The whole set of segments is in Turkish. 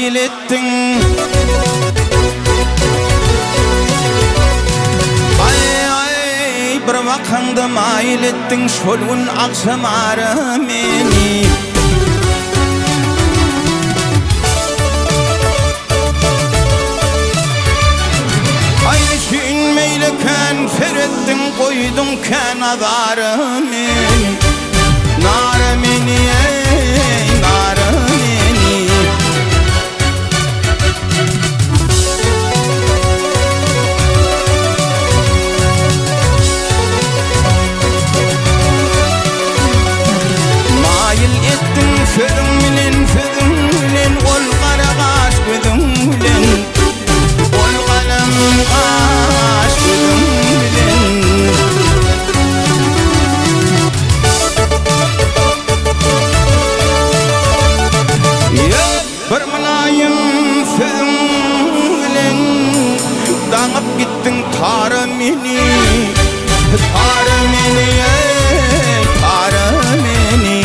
mail ettin. Bir vakanda mail ettin, şolun akşamarı meni. Aylışın meyleken ferettin, koydun kenarı meni. Nara meni, ey nara meni. Mail ettin fedin ol qaraqaş gözümlen, ol qalam qaş gözümlen. Bir mülayim fedin dağıp gittin tarı meni, tarı meni, ey tarı meni.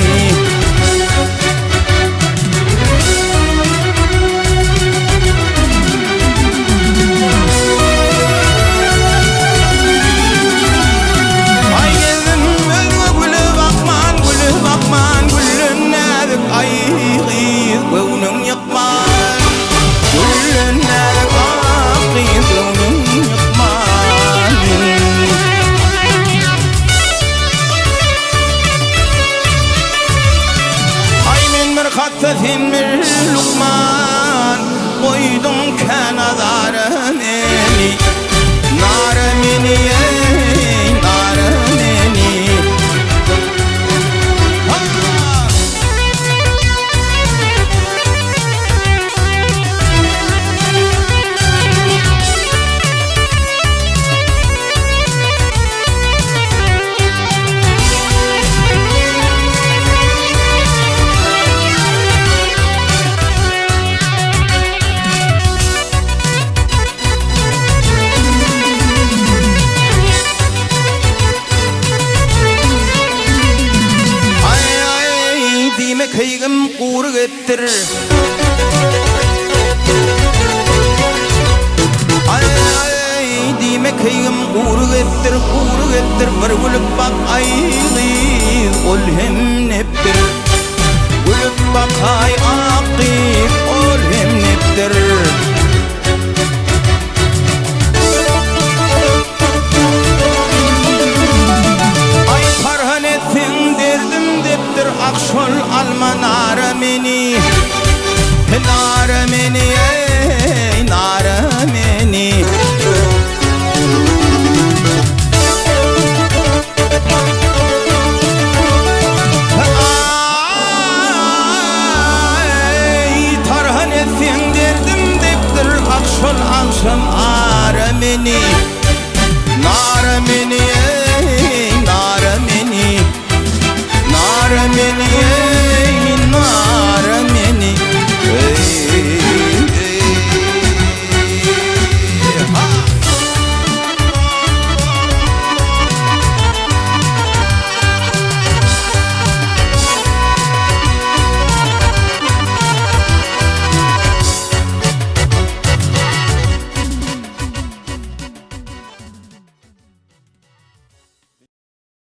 Ay gezdim özüme gülü bakman, gülü bakman, gülün nedik ay kıyız gönlün yıkman, gülün nedik ay kıyız gönlün yıkman. Ay men bir hatta sen bir lukman, koydun kenarı meni, nara meni, ey nara meni. Keygim kuğru ettir, ay dime keygim kuğru ettir, bir gülüp bak ay ol hem neptir, gülüp bak ay akif ol hem neptir. Ay parhan etsin derdim deptir, akşol alma nara meni, nara meni, ey nara meni. Ay tarhan etsin derdim deptir, akşol akşam ara meni.